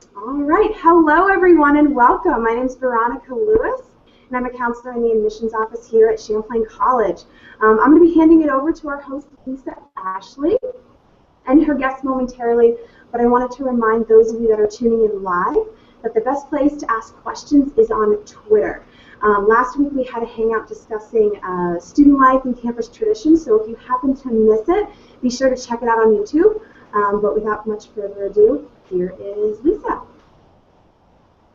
All right, hello everyone and welcome. My name is Veronica Lewis and I'm a counselor in the admissions office here at Champlain College. I'm going to be handing it over to our host Lisa Ashley and her guests momentarily, but I wanted to remind those of you that are tuning in live that the best place to ask questions is on Twitter. Last week we had a hangout discussing student life and campus traditions, so if you happen to miss it, be sure to check it out on YouTube. But without much further ado, here is Lisa.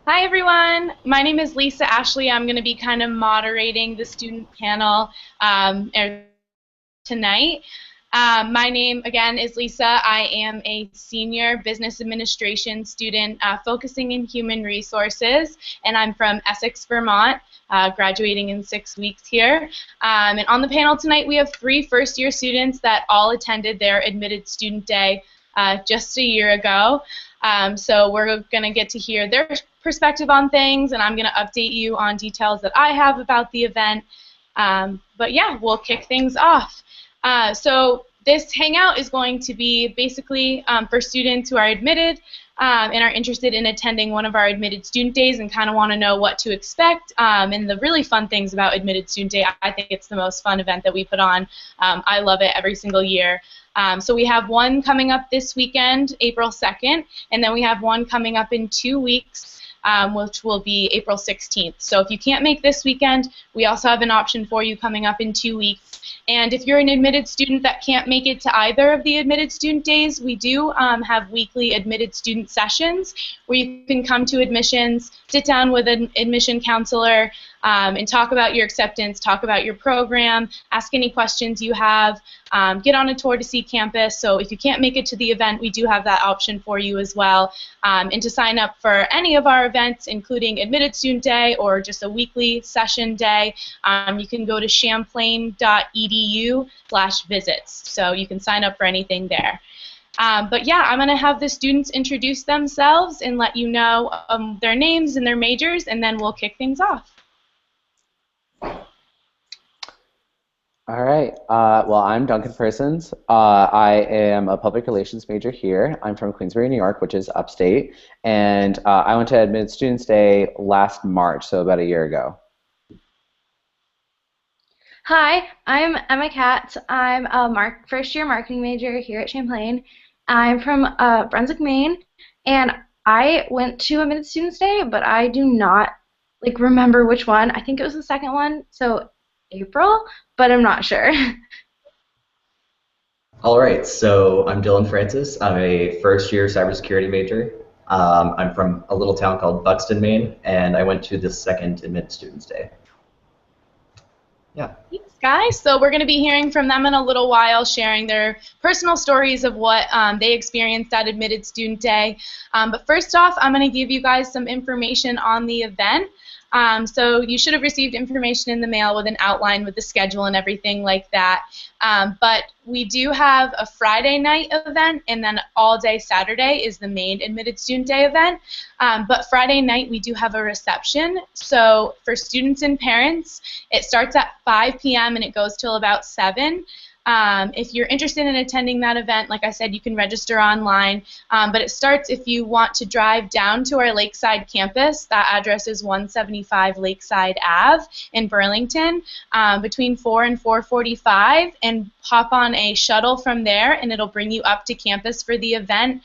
Hi everyone, my name is Lisa Ashley. I'm going to be kind of moderating the student panel tonight. My name again is Lisa. I am a senior business administration student focusing in human resources, and I'm from Essex, Vermont, graduating in 6 weeks here. And on the panel tonight we have 3 first-year students that all attended their admitted student day just a year ago. So we're going to get to hear their perspective on things, and I'm going to update you on details that I have about the event. But yeah, we'll kick things off. So this hangout is going to be basically for students who are admitted and are interested in attending one of our admitted student days and kind of want to know what to expect. And the really fun things about admitted student day, I think it's the most fun event that we put on. I love it every single year. So we have one coming up this weekend, April 2nd, and then we have one coming up in 2 weeks, which will be April 16th. So if you can't make this weekend, we also have an option for you coming up in 2 weeks. And if you're an admitted student that can't make it to either of the admitted student days, we do have weekly admitted student sessions where you can come to admissions, sit down with an admission counselor, and talk about your acceptance, talk about your program, ask any questions you have, get on a tour to see campus. So if you can't make it to the event, we do have that option for you as well. And to sign up for any of our events, including Admitted Student Day or just a weekly session day, you can go to champlain.edu/visits. So you can sign up for anything there. But yeah, I'm going to have the students introduce themselves and let you know their names and their majors, and then we'll kick things off. All right. Well, I'm Duncan Persons. I am a public relations major here. I'm from Queensbury, New York, which is upstate. And I went to Admitted Students Day last March, so about a year ago. Hi, I'm Emma Katz. I'm a first-year marketing major here at Champlain. I'm from Brunswick, Maine, and I went to Admitted Students Day, but I do not remember which one. I think it was the second one, so April, but I'm not sure. All right, so I'm Dillon Francis. I'm a first-year cybersecurity major. I'm from a little town called Buxton, Maine, and I went to the second Admitted Students Day. Yeah. Thanks, guys. So we're going to be hearing from them in a little while, sharing their personal stories of what they experienced at Admitted Student Day. But first off, I'm going to give you guys some information on the event. So you should have received information in the mail with an outline with the schedule and everything like that. But we do have a Friday night event, and then all day Saturday is the main Admitted Student Day event. But Friday night we do have a reception. So for students and parents, it starts at 5 p.m. and it goes till about 7. If you're interested in attending that event, like I said, you can register online, but it starts if you want to drive down to our Lakeside campus. That address is 175 Lakeside Ave in Burlington, between 4 and 4:45, and hop on a shuttle from there, and it'll bring you up to campus for the event.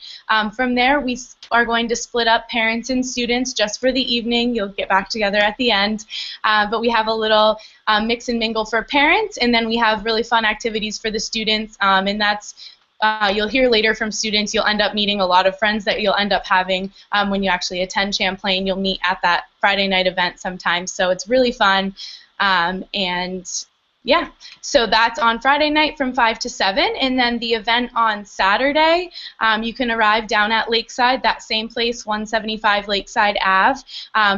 From there, we are going to split up parents and students just for the evening. You'll get back together at the end, but we have a little mix and mingle for parents, and then we have really fun activities for the students, and that's you'll hear later from students. You'll end up meeting a lot of friends that you'll end up having when you actually attend Champlain. You'll meet at that Friday night event sometimes, so it's really fun. And yeah, so that's on Friday night from 5 to 7, and then the event on Saturday, you can arrive down at Lakeside, that same place, 175 Lakeside Ave,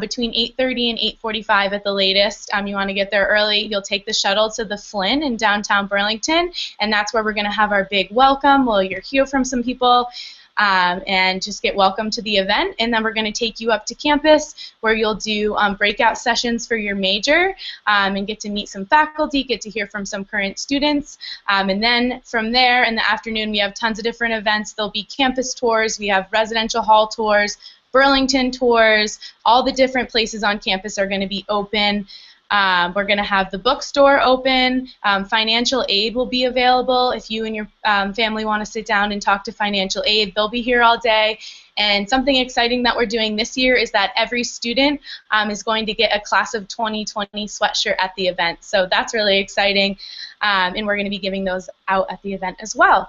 between 8:30 and 8:45 at the latest. You want to get there early. You'll take the shuttle to the Flynn in downtown Burlington, and that's where we're going to have our big welcome. Well, you'll hear from some people. And just get welcome to the event, and then we're going to take you up to campus where you'll do breakout sessions for your major and get to meet some faculty, get to hear from some current students, and then from there in the afternoon we have tons of different events. There'll be campus tours, we have residential hall tours, Burlington tours. All the different places on campus are going to be open. We're going to have the bookstore open. Financial aid will be available. If you and your family want to sit down and talk to financial aid, they'll be here all day. And something exciting that we're doing this year is that every student is going to get a Class of 2020 sweatshirt at the event. So that's really exciting, and we're going to be giving those out at the event as well.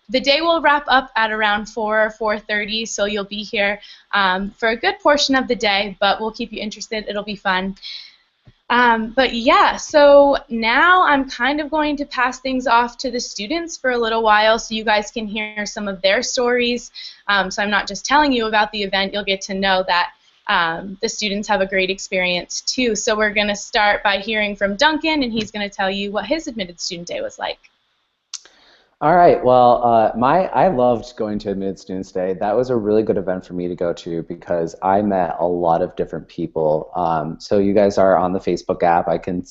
The day will wrap up at around 4 or 4:30, so you'll be here for a good portion of the day, but we'll keep you interested. It'll be fun. But yeah, so now I'm kind of going to pass things off to the students for a little while so you guys can hear some of their stories. So I'm not just telling you about the event, you'll get to know that the students have a great experience too. So we're going to start by hearing from Duncan, and he's going to tell you what his admitted student day was like. All right, well, I loved going to Admitted Students Day. That was a really good event for me to go to because I met a lot of different people. So you guys are on the Facebook app. I can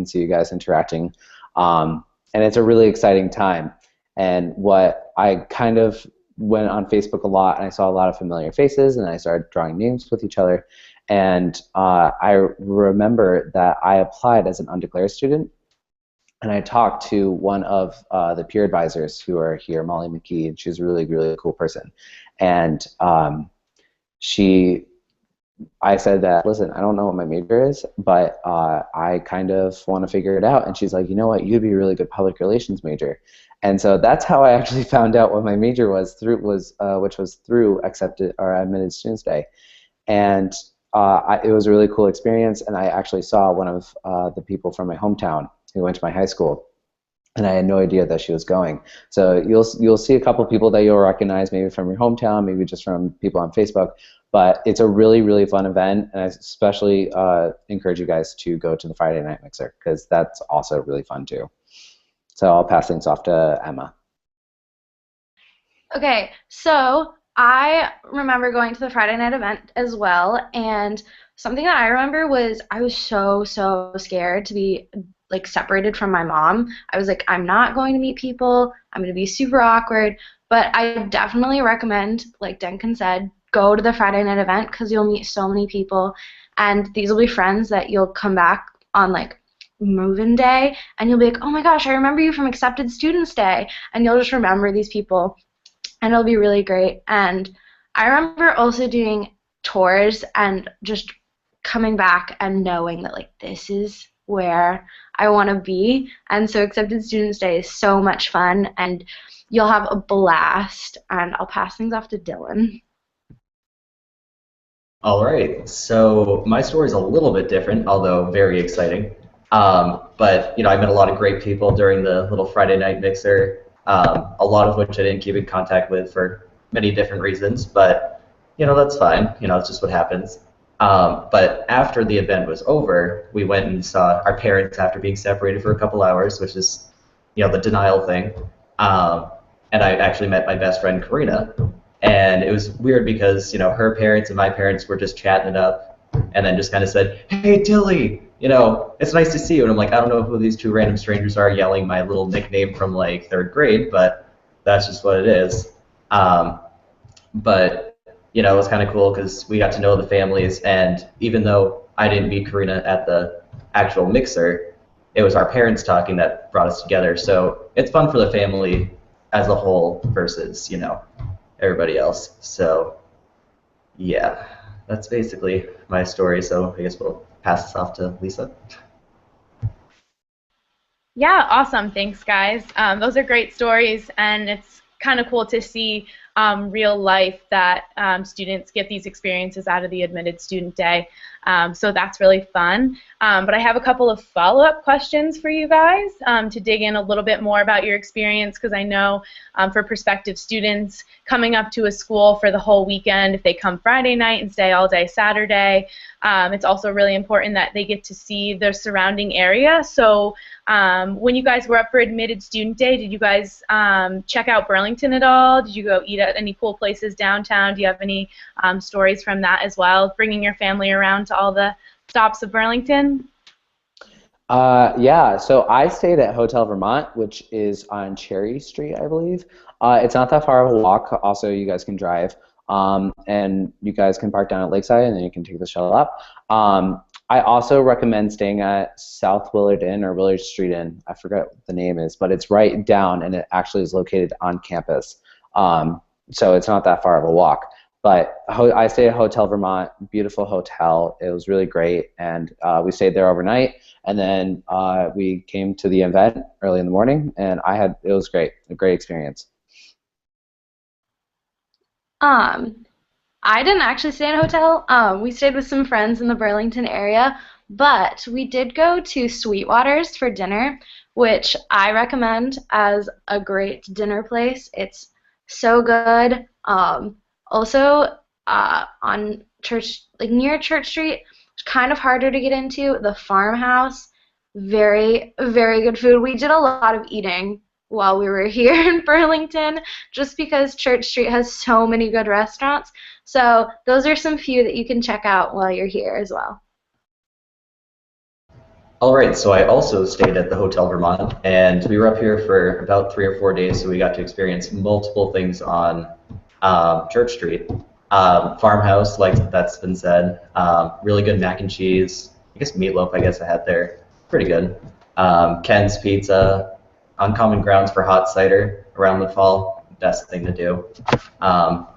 see you guys interacting, and it's a really exciting time. And what I kind of went on Facebook a lot, and I saw a lot of familiar faces, and I started drawing names with each other. And I remember that I applied as an undeclared student. And I talked to one of the peer advisors who are here, Molly McKee, and she's a really, really cool person. And I said that, listen, I don't know what my major is, but I kind of want to figure it out. And she's like, you know what, you'd be a really good public relations major. And so that's how I actually found out what my major was, which was through Admitted Students Day. And it was a really cool experience, and I actually saw one of the people from my hometown who went to my high school, and I had no idea that she was going. So you'll see a couple people that you'll recognize, maybe from your hometown, maybe just from people on Facebook, but it's a really, really fun event, and I especially encourage you guys to go to the Friday Night Mixer, because that's also really fun too. So I'll pass things off to Emma. Okay, so I remember going to the Friday night event as well, and something that I remember was I was so scared to be like separated from my mom. I was like, I'm not going to meet people, I'm going to be super awkward, but I definitely recommend, like Duncan said, go to the Friday night event because you'll meet so many people, and these will be friends that you'll come back on like move-in day, and you'll be like, oh my gosh, I remember you from Accepted Students Day, and you'll just remember these people, and it'll be really great. And I remember also doing tours and just coming back and knowing that like this is where I want to be, and so Accepted Students Day is so much fun, and you'll have a blast. And I'll pass things off to Dillon. All right, so my story is a little bit different, although very exciting. But I met a lot of great people during the little Friday night mixer, a lot of which I didn't keep in contact with for many different reasons, but that's fine. It's just what happens. But after the event was over, we went and saw our parents after being separated for a couple hours, which is, the denial thing. And I actually met my best friend, Karina. And it was weird because, her parents and my parents were just chatting it up and then just kind of said, hey, Dilly, it's nice to see you. And I'm like, I don't know who these two random strangers are yelling my little nickname from, like, 3rd grade, but that's just what it is. But it was kind of cool because we got to know the families, and even though I didn't meet Karina at the actual mixer, it was our parents talking that brought us together. So it's fun for the family as a whole versus, everybody else. So yeah, that's basically my story. So I guess we'll pass this off to Lisa. Yeah, awesome. Thanks, guys. Those are great stories, and it's kind of cool to see real life that students get these experiences out of the Admitted Student Day. So that's really fun. But I have a couple of follow-up questions for you guys to dig in a little bit more about your experience, because I know for prospective students coming up to a school for the whole weekend, if they come Friday night and stay all day Saturday, it's also really important that they get to see the surrounding area. So when you guys were up for Admitted Student Day, did you guys check out Burlington at all? Did you go eat at any cool places downtown? Do you have any stories from that as well, bringing your family around to all the stops of Burlington? Yeah, so I stayed at Hotel Vermont, which is on Cherry Street, I believe. It's not that far of a walk. Also, you guys can drive. and you guys can park down at Lakeside, and then you can take the shuttle up. I also recommend staying at South Willard Inn or Willard Street Inn. I forget what the name is, but it's right down, and it actually is located on campus. So it's not that far of a walk. But I stayed at Hotel Vermont, beautiful hotel. It was really great, and we stayed there overnight, and then we came to the event early in the morning, and it was great, a great experience. I didn't actually stay in a hotel. We stayed with some friends in the Burlington area, but we did go to Sweetwater's for dinner, which I recommend as a great dinner place. It's so good. Also, on near Church Street, kind of harder to get into. The Farmhouse, very, very good food. We did a lot of eating while we were here in Burlington, just because Church Street has so many good restaurants. So those are some few that you can check out while you're here as well. All right, so I also stayed at the Hotel Vermont, and we were up here for about 3 or 4 days, so we got to experience multiple things on Church Street. Farmhouse, like that's been said, really good mac and cheese. I guess meatloaf, I had there. Pretty good. Ken's Pizza. Uncommon Grounds for hot cider around the fall. Best thing to do.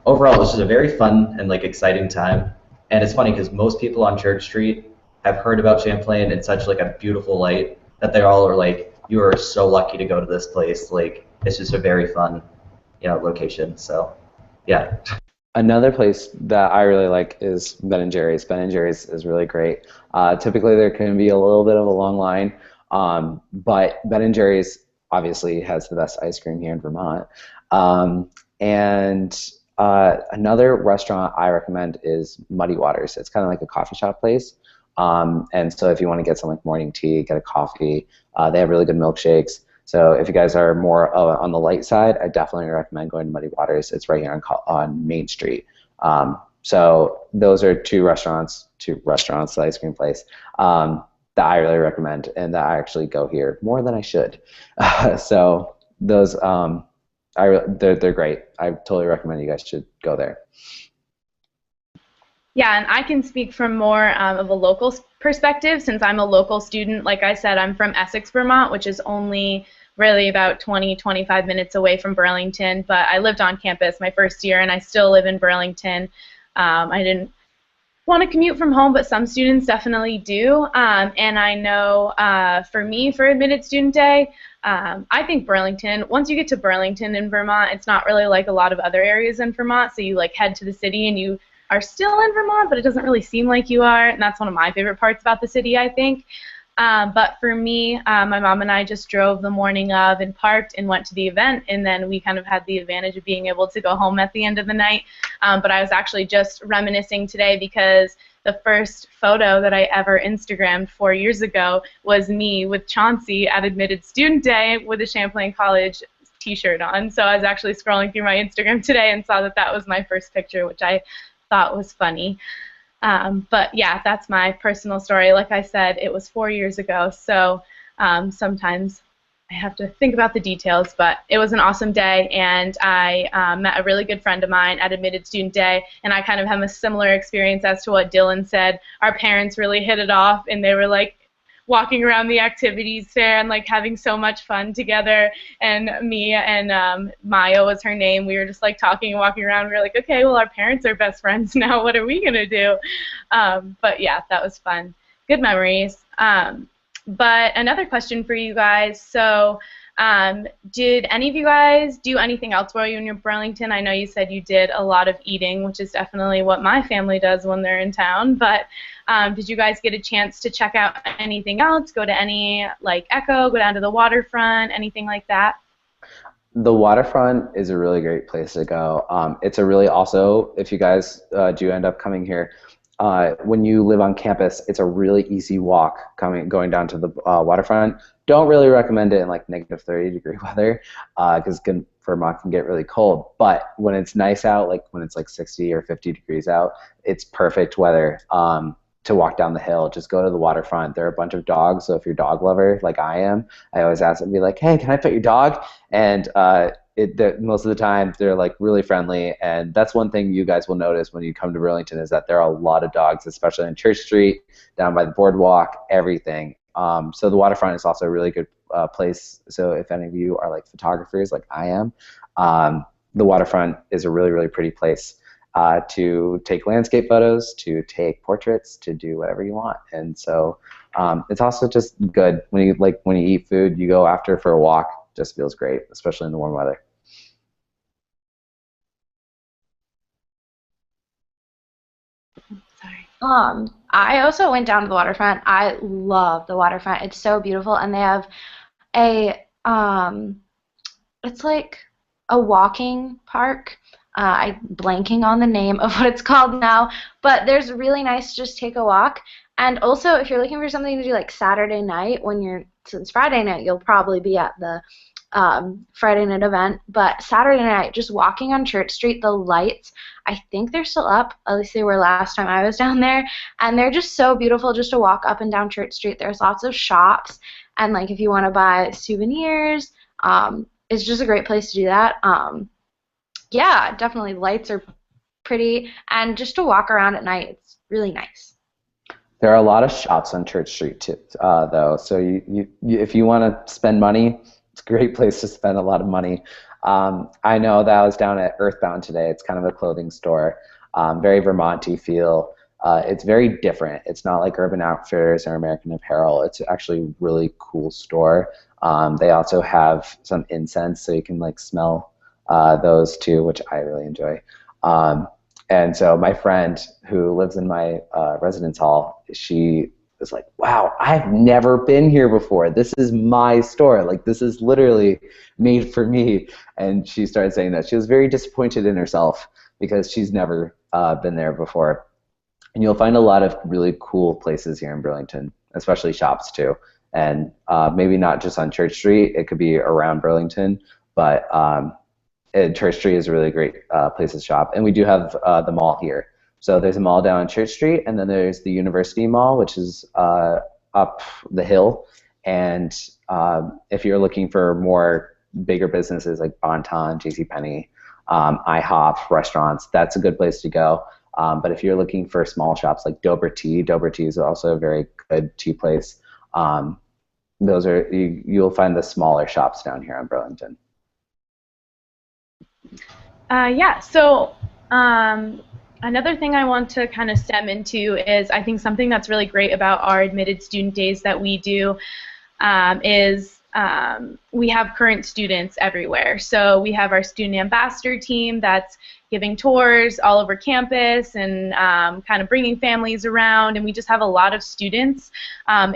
Overall, it was just a very fun and exciting time. And it's funny because most people on Church Street have heard about Champlain in such a beautiful light that they all are like, "You are so lucky to go to this place." It's just a very fun, location. So, yeah. Another place that I really like is Ben & Jerry's. Ben & Jerry's is really great. Typically, there can be a little bit of a long line, but Ben & Jerry's obviously has the best ice cream here in Vermont. And another restaurant I recommend is Muddy Waters. It's kind of like a coffee shop place. And so if you want to get some morning tea, get a coffee, they have really good milkshakes. So if you guys are more on the light side, I definitely recommend going to Muddy Waters. It's right here on Main Street. So those are two restaurants, the ice cream place, that I really recommend, and that I actually go here more than I should. So those, they're great. I totally recommend you guys should go there. Yeah, and I can speak from more of a local perspective since I'm a local student. Like I said, I'm from Essex, Vermont, which is only really about 20-25 minutes away from Burlington, but I lived on campus my first year, and I still live in Burlington. I didn't want to commute from home, but some students definitely do. And I know for me, for Admitted Student Day, I think Burlington, once you get to Burlington in Vermont, it's not really like a lot of other areas in Vermont, so you head to the city and you are still in Vermont, but it doesn't really seem like you are, and that's one of my favorite parts about the city, I think. But for me, my mom and I just drove the morning of and parked and went to the event, and then we kind of had the advantage of being able to go home at the end of the night. But I was actually just reminiscing today because the first photo that I ever Instagrammed 4 years ago was me with Chauncey at Admitted Student Day with a Champlain College t-shirt on. So I was actually scrolling through my Instagram today and saw that that was my first picture, which I thought was funny. But yeah, that's my personal story. Like I said, it was 4 years ago, so sometimes I have to think about the details, but it was an awesome day, and I met a really good friend of mine at Admitted Student Day, and I kind of have a similar experience as to what Dillon said. Our parents really hit it off, and they were walking around the activities fair and having so much fun together, and me and Maya was her name, we were just talking and walking around. We were okay, well, our parents are best friends now, what are we gonna do? But yeah, that was fun. Good memories. But another question for you guys, so did any of you guys do anything else while you were in Burlington? I know you said you did a lot of eating, which is definitely what my family does when they're in town, but did you guys get a chance to check out anything else, go to any Echo, go down to the waterfront, anything like that? The waterfront is a really great place to go. It's a really also, if you guys do end up coming here, when you live on campus, it's a really easy walk going down to the waterfront. Don't really recommend it in negative 30-degree weather because Vermont can get really cold. But when it's nice out, when it's 60 or 50 degrees out, it's perfect weather to walk down the hill. Just go to the waterfront. There are a bunch of dogs, so if you're a dog lover like I am, I always ask them, be hey, can I pet your dog? And most of the time they're like really friendly, and that's one thing you guys will notice when you come to Burlington is that there are a lot of dogs, especially on Church Street, down by the boardwalk, everything. So the waterfront is also a really good place. So if any of you are like photographers like I am, the waterfront is a really, really pretty place to take landscape photos, to take portraits, to do whatever you want. And so it's also just good when you eat food, you go after for a walk, just feels great, especially in the warm weather. Sorry. I also went down to the waterfront. I love the waterfront. It's so beautiful, and they have a it's like a walking park. I'm blanking on the name of what it's called now, but there's really nice to just take a walk. And also, if you're looking for something to do like Saturday night, since Friday night you'll probably be at the Friday night event, but Saturday night, just walking on Church Street, the lights, I think they're still up, at least they were last time I was down there, and they're just so beautiful just to walk up and down Church Street. There's lots of shops, and like if you want to buy souvenirs, it's just a great place to do that. Yeah, definitely, the lights are pretty, and just to walk around at night, it's really nice. There are a lot of shops on Church Street too, though, so you if you want to spend money, it's a great place to spend a lot of money. I know that I was down at Earthbound today. It's kind of a clothing store, very Vermont-y feel. It's very different. It's not like Urban Outfitters or American Apparel. It's actually a really cool store. They also have some incense, so you can like smell those too, which I really enjoy. And so my friend who lives in my residence hall, she was like, wow, I've never been here before. This is my store. Like, this is literally made for me. And she started saying that. She was very disappointed in herself because she's never been there before. And you'll find a lot of really cool places here in Burlington, especially shops too. And maybe not just on Church Street. It could be around Burlington, but Church Street is a really great place to shop. And we do have the mall here. So there's a mall down on Church Street, and then there's the University Mall, which is up the hill. And if you're looking for more bigger businesses like Bon-Ton, JCPenney, IHOP, restaurants, that's a good place to go. But if you're looking for small shops like Dober Tea is also a very good tea place. Those are you'll find the smaller shops down here in Burlington. Yeah, so another thing I want to kind of stem into is I think something that's really great about our admitted student days that we do is we have current students everywhere. So we have our student ambassador team that's giving tours all over campus and kind of bringing families around, and we just have a lot of students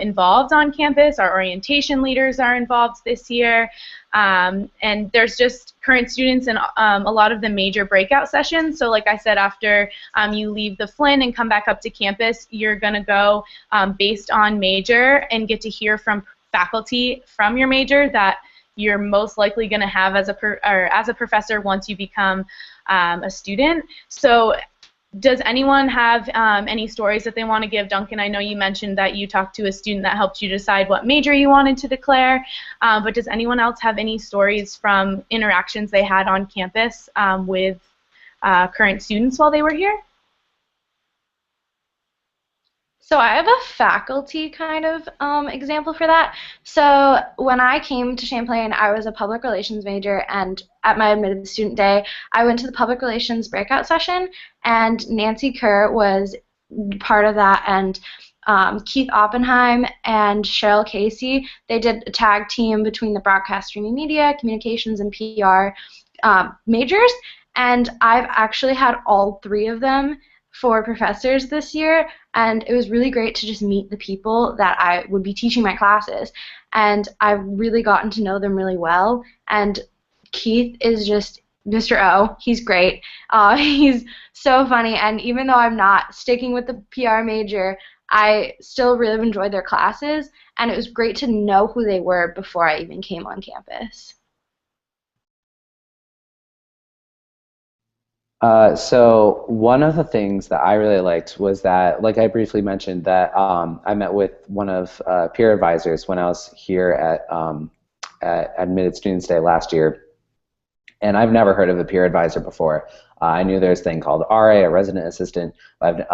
involved on campus. Our orientation leaders are involved this year. And there's just current students in a lot of the major breakout sessions. So like I said, after you leave the Flynn and come back up to campus, you're going to go based on major and get to hear from faculty from your major that you're most likely going to have as a professor once you become a student. So does anyone have any stories that they want to give? Duncan, I know you mentioned that you talked to a student that helped you decide what major you wanted to declare, but does anyone else have any stories from interactions they had on campus with current students while they were here? So I have a faculty kind of example for that. So when I came to Champlain, I was a public relations major, and at my admitted student day, I went to the public relations breakout session, and Nancy Kerr was part of that, and Keith Oppenheim and Cheryl Casey, they did a tag team between the broadcast, streaming media, communications, and PR majors, and I've actually had all three of them for professors this year, and it was really great to just meet the people that I would be teaching my classes, and I've really gotten to know them really well. And Keith is just Mr. O. He's great. He's so funny, and even though I'm not sticking with the PR major, I still really enjoyed their classes, and it was great to know who they were before I even came on campus. So one of the things that I really liked was that, like I briefly mentioned, that I met with one of peer advisors when I was here at Admitted Students Day last year, And I've never heard of a peer advisor before. I knew there's a thing called RA, a resident assistant, but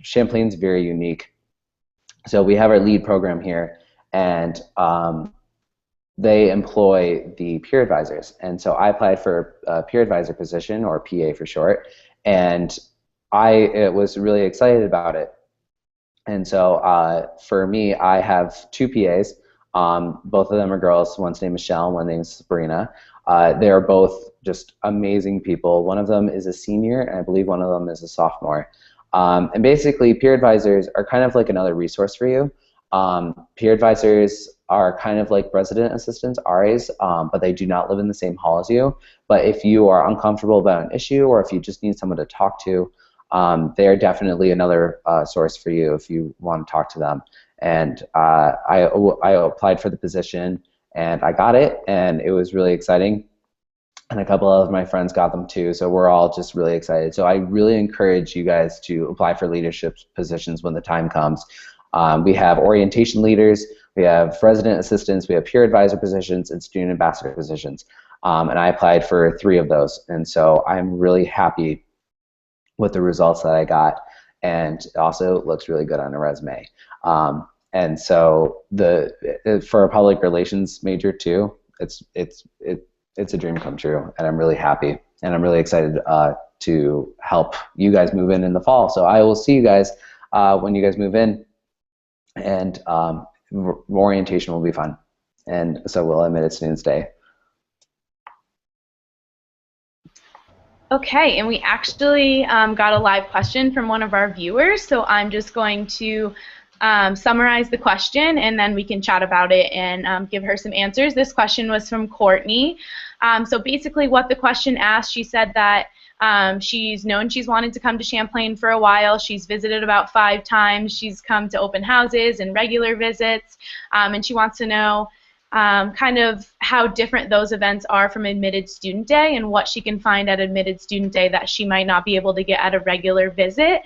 Champlain's very unique. So we have our lead program here, and they employ the peer advisors. And so I applied for a peer advisor position, or PA for short, and I was really excited about it. And so for me, I have two PAs. Both of them are girls. One's named Michelle, one named Sabrina. They are both just amazing people. One of them is a senior, and I believe one of them is a sophomore. And basically, peer advisors are kind of like another resource for you. Peer advisors are kind of like resident assistants, RAs, but they do not live in the same hall as you. But if you are uncomfortable about an issue, or if you just need someone to talk to, they are definitely another source for you if you want to talk to them. And I applied for the position, and I got it, and it was really exciting. And a couple of my friends got them too, so we're all just really excited. So I really encourage you guys to apply for leadership positions when the time comes. We have orientation leaders, we have resident assistants, we have peer advisor positions, and student ambassador positions. And I applied for 3 of those, and so I'm really happy with the results that I got, and it also looks really good on a resume. And so for a public relations major too, it's a dream come true, and I'm really happy, and I'm really excited to help you guys move in the fall. So I will see you guys when you guys move in, and orientation will be fun, and so will Admitted Students Day. Okay, and we actually got a live question from one of our viewers, so I'm just going to summarize the question, and then we can chat about it and give her some answers. This question was from Courtney. So basically what the question asked, she said that she's wanted to come to Champlain for a while. She's visited about 5 times. She's come to open houses and regular visits, and she wants to know kind of how different those events are from Admitted Student Day, and what she can find at Admitted Student Day that she might not be able to get at a regular visit.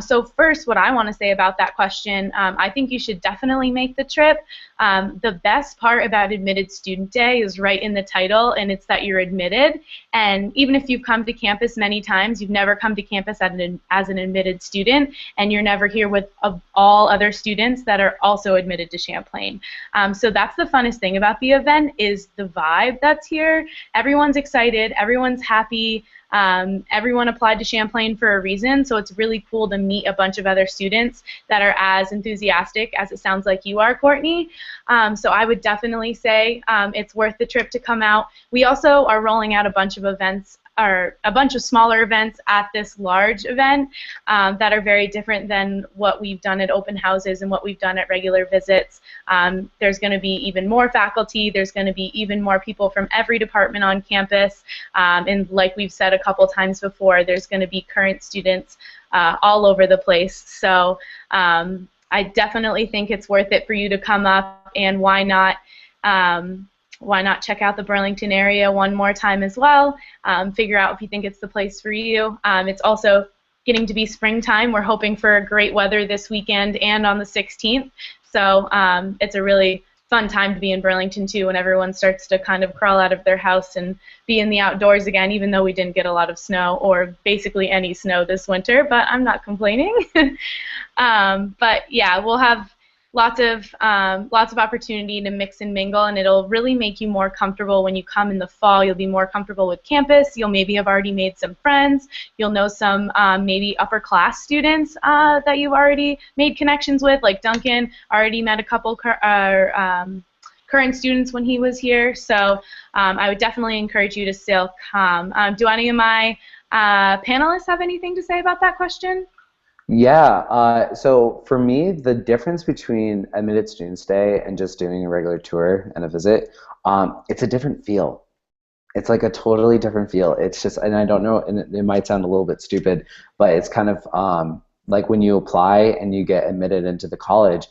So first, what I want to say about that question, I think you should definitely make the trip. The best part about Admitted Student Day is right in the title, and it's that you're admitted. And even if you've come to campus many times, you've never come to campus as an admitted student, and you're never here with all other students that are also admitted to Champlain. So that's the funnest thing about the event, is the vibe that's here. Everyone's excited, everyone's happy. Everyone applied to Champlain for a reason, so it's really cool to meet a bunch of other students that are as enthusiastic as it sounds like you are, Courtney. So I would definitely say it's worth the trip to come out. We also are rolling out a bunch of events, or a bunch of smaller events at this large event that are very different than what we've done at open houses and what we've done at regular visits. There's going to be even more faculty, there's going to be even more people from every department on campus, and like we've said a couple times before, there's going to be current students all over the place. So I definitely think it's worth it for you to come up, and why not check out the Burlington area one more time as well, figure out if you think it's the place for you. It's also getting to be springtime. We're hoping for great weather this weekend and on the 16th, so it's a really fun time to be in Burlington too, when everyone starts to kind of crawl out of their house and be in the outdoors again, even though we didn't get a lot of snow, or basically any snow this winter, but I'm not complaining. But yeah, we'll have lots of opportunity to mix and mingle, and it'll really make you more comfortable when you come in the fall. You'll be more comfortable with campus. You'll maybe have already made some friends. You'll know some maybe upper class students that you've already made connections with, like Duncan already met a couple current students when he was here. So I would definitely encourage you to still come. Do any of my panelists have anything to say about that question? Yeah, so for me, the difference between Admitted Students Day and just doing a regular tour and a visit, it's a different feel. It's like a totally different feel. It's just, and I don't know, and it might sound a little bit stupid, but it's kind of like when you apply and you get admitted into the college,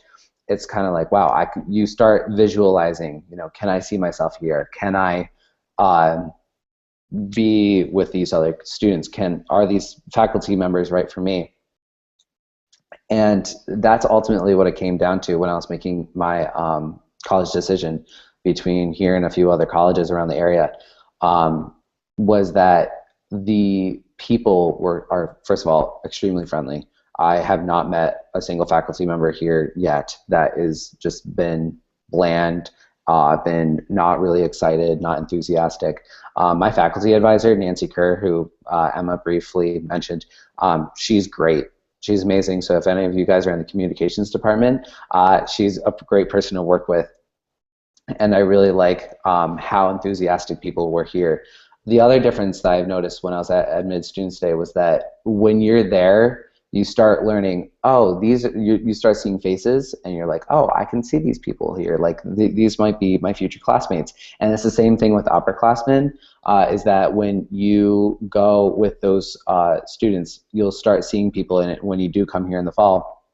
it's kind of like, wow, you start visualizing, you know, can I see myself here? Can I be with these other students? Are these faculty members right for me? And that's ultimately what it came down to when I was making my college decision between here and a few other colleges around the area. was that the people are, first of all, extremely friendly. I have not met a single faculty member here yet that is just been bland, been not really excited, not enthusiastic. My faculty advisor, Nancy Kerr, who Emma briefly mentioned, she's great. She's amazing. So if any of you guys are in the communications department, she's a great person to work with. And I really like how enthusiastic people were here. The other difference that I've noticed when I was at Mid Students Day was that when you're there, you start learning, oh, you start seeing faces, and you're like, oh, I can see these people here. Like, these might be my future classmates. And it's the same thing with upperclassmen, is that when you go with those students, you'll start seeing people in it. When you do come here in the fall,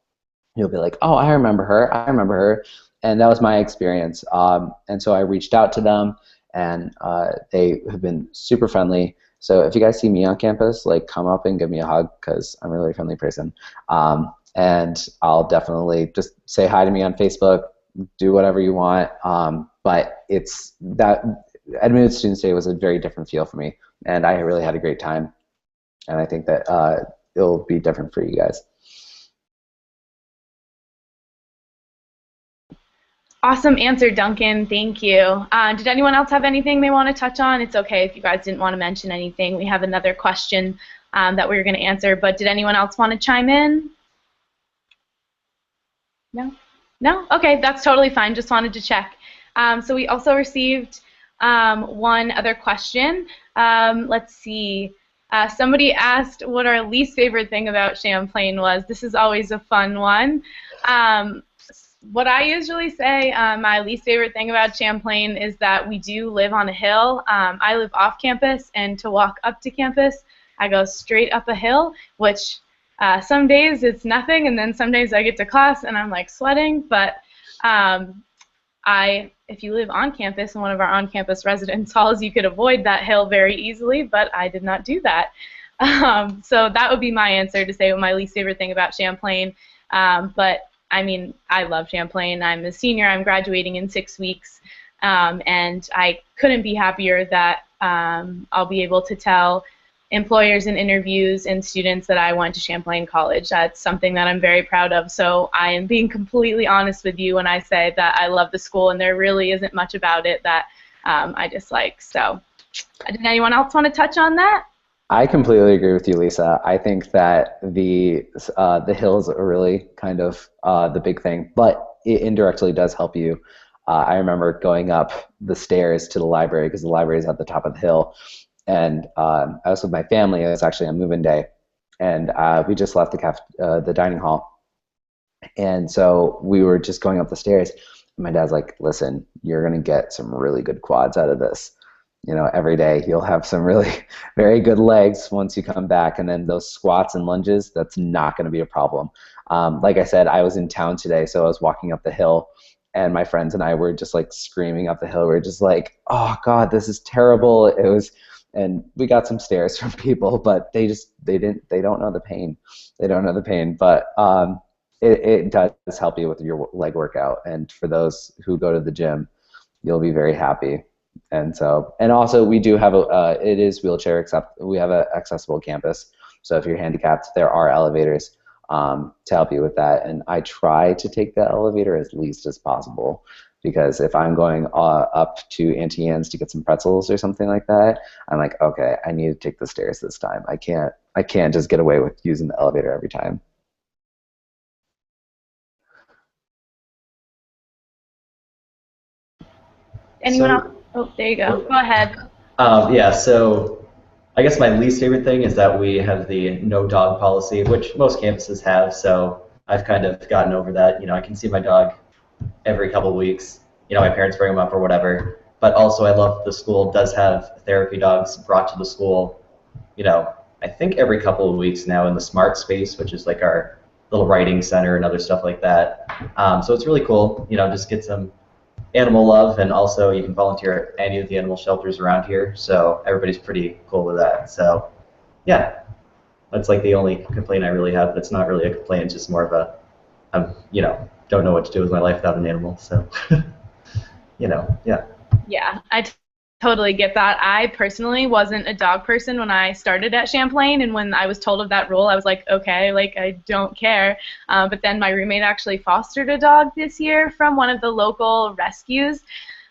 you'll be like, oh, I remember her, I remember her. And that was my experience. And so I reached out to them, and they have been super friendly. So if you guys see me on campus, like, come up and give me a hug, because I'm a really friendly person. And I'll definitely just say hi to me on Facebook, do whatever you want. But it's that Admitted Students Day was a very different feel for me, and I really had a great time. And I think that it'll be different for you guys. Awesome answer, Duncan. Thank you. Did anyone else have anything they want to touch on? It's okay if you guys didn't want to mention anything. We have another question that we were going to answer, but did anyone else want to chime in? No? No? Okay, that's totally fine. Just wanted to check. So we also received one other question. Let's see. Somebody asked what our least favorite thing about Champlain was. This is always a fun one. What I usually say, my least favorite thing about Champlain is that we do live on a hill. I live off campus, and to walk up to campus, I go straight up a hill, which some days it's nothing, and then some days I get to class and I'm like sweating. But if you live on campus in one of our on-campus residence halls, you could avoid that hill very easily, but I did not do that. So that would be my answer to say what my least favorite thing about Champlain. But I mean, I love Champlain. I'm a senior. I'm graduating in 6 weeks, and I couldn't be happier that I'll be able to tell employers in interviews and students that I went to Champlain College. That's something that I'm very proud of. So I am being completely honest with you when I say that I love the school, and there really isn't much about it that I dislike. So did anyone else want to touch on that? I completely agree with you, Lisa. I think that the hills are really kind of the big thing, but it indirectly does help you. I remember going up the stairs to the library, because the library is at the top of the hill, and I was with my family. It was actually on move-in day, and we just left the dining hall, and so we were just going up the stairs. And my dad's like, "Listen, you're gonna get some really good quads out of this. You know, every day you'll have some really very good legs once you come back, and then those squats and lunges, that's not going to be a problem." Like I said, I was in town today, so I was walking up the hill, and my friends and I were just like screaming up the hill. We were just like, "Oh God, this is terrible!" It was, and we got some stares from people, but they don't know the pain. They don't know the pain, but it does help you with your leg workout, and for those who go to the gym, you'll be very happy. And so, and also we do have it is wheelchair we have an accessible campus. So if you're handicapped, there are elevators to help you with that. And I try to take the elevator as least as possible, because if I'm going up to Auntie Anne's to get some pretzels or something like that, I'm like, okay, I need to take the stairs this time. I can't just get away with using the elevator every time. Anyone else? Oh, there you go. Go ahead. Yeah, so I guess my least favorite thing is that we have the no dog policy, which most campuses have, so I've kind of gotten over that. You know, I can see my dog every couple of weeks. You know, my parents bring him up or whatever. But also I love the school does have therapy dogs brought to the school, you know, I think every couple of weeks now in the Smart Space, which is like our little writing center and other stuff like that. So it's really cool, you know, just get some animal love, and also you can volunteer at any of the animal shelters around here, so everybody's pretty cool with that. So yeah, that's like the only complaint I really have. That's not really a complaint, it's just more of a, you know, don't know what to do with my life without an animal, so you know, yeah. Yeah, I Totally get that. I personally wasn't a dog person when I started at Champlain, and when I was told of that rule, I was like, okay, like I don't care. But then my roommate actually fostered a dog this year from one of the local rescues,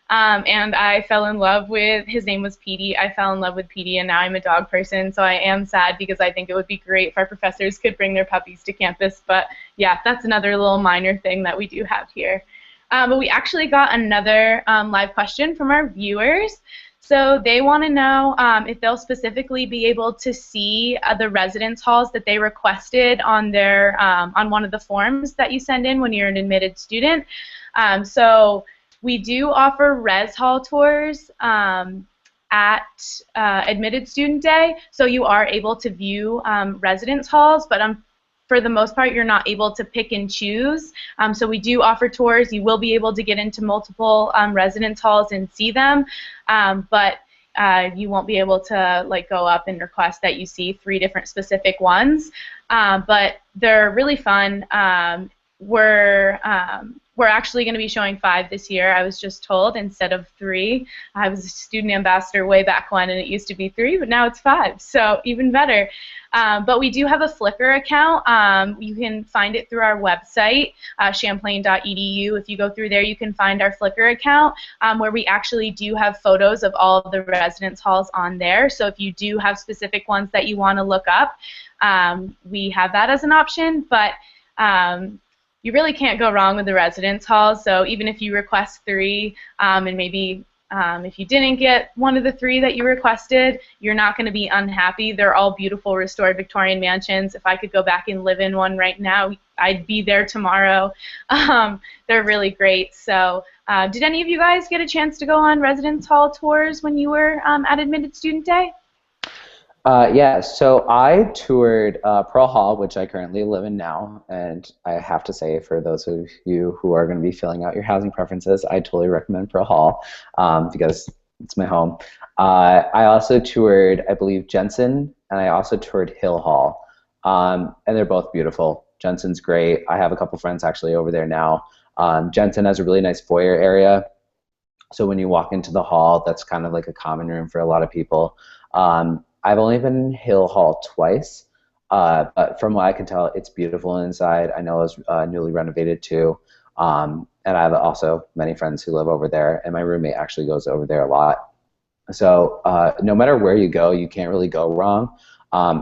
and I fell in love with, his name was Petey. I fell in love with Petey, and now I'm a dog person, so I am sad because I think it would be great if our professors could bring their puppies to campus. But yeah, that's another little minor thing that we do have here. But we actually got another live question from our viewers. So they want to know if they'll specifically be able to see the residence halls that they requested on their on one of the forms that you send in when you're an admitted student. So we do offer res hall tours at admitted student day, so you are able to view residence halls, but for the most part, you're not able to pick and choose. So we do offer tours. You will be able to get into multiple residence halls and see them, but you won't be able to like go up and request that you see 3 different specific ones. But they're really fun. We're actually going to be showing 5 this year, I was just told, instead of 3. I was a student ambassador way back when, and it used to be 3, but now it's 5, so even better. But we do have a Flickr account. You can find it through our website, champlain.edu. If you go through there, you can find our Flickr account, where we actually do have photos of all of the residence halls on there. So if you do have specific ones that you want to look up, we have that as an option. But you really can't go wrong with the residence halls. So even if you request 3, and maybe if you didn't get one of the 3 that you requested, you're not going to be unhappy. They're all beautiful restored Victorian mansions. If I could go back and live in one right now, I'd be there tomorrow. They're really great. So did any of you guys get a chance to go on residence hall tours when you were at Admitted Student Day? Yeah, so I toured Pearl Hall, which I currently live in now, and I have to say, for those of you who are going to be filling out your housing preferences, I totally recommend Pearl Hall because it's my home. I also toured, I believe, Jensen, and I also toured Hill Hall, and they're both beautiful. Jensen's great. I have a couple friends actually over there now. Jensen has a really nice foyer area, so when you walk into the hall, that's kind of like a common room for a lot of people. I've only been in Hill Hall twice, but from what I can tell, it's beautiful inside. I know it was newly renovated too, and I have also many friends who live over there, and my roommate actually goes over there a lot. So no matter where you go, you can't really go wrong.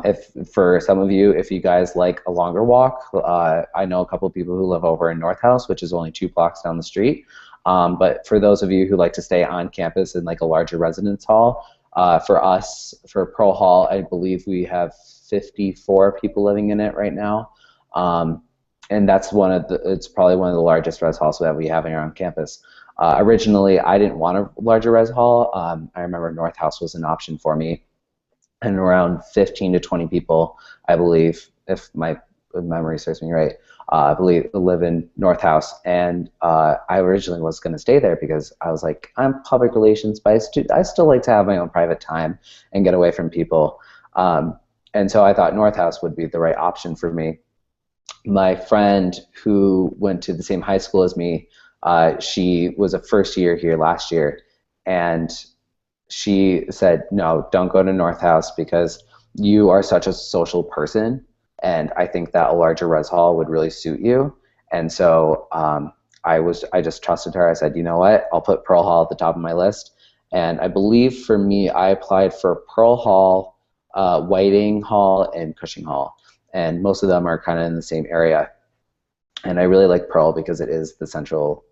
If for some of you, if you guys like a longer walk, I know a couple of people who live over in North House, which is only 2 blocks down the street. But for those of you who like to stay on campus in like a larger residence hall, for us, for Pearl Hall, I believe we have 54 people living in it right now, and that's it's probably one of the largest res halls that we have here on campus. Originally, I didn't want a larger res hall. I remember North House was an option for me, and around 15 to 20 people, I believe, if my memory serves me right, I believe live in North House, and I originally was going to stay there because I was like, I'm public relations, but I still like to have my own private time and get away from people, and so I thought North House would be the right option for me. My friend who went to the same high school as me, she was a first year here last year, and she said, no, don't go to North House because you are such a social person, and I think that a larger res hall would really suit you. And so I just trusted her. I said, you know what, I'll put Pearl Hall at the top of my list. And I believe for me, I applied for Pearl Hall, Whiting Hall, and Cushing Hall. And most of them are kind of in the same area. And I really like Pearl because it is the central,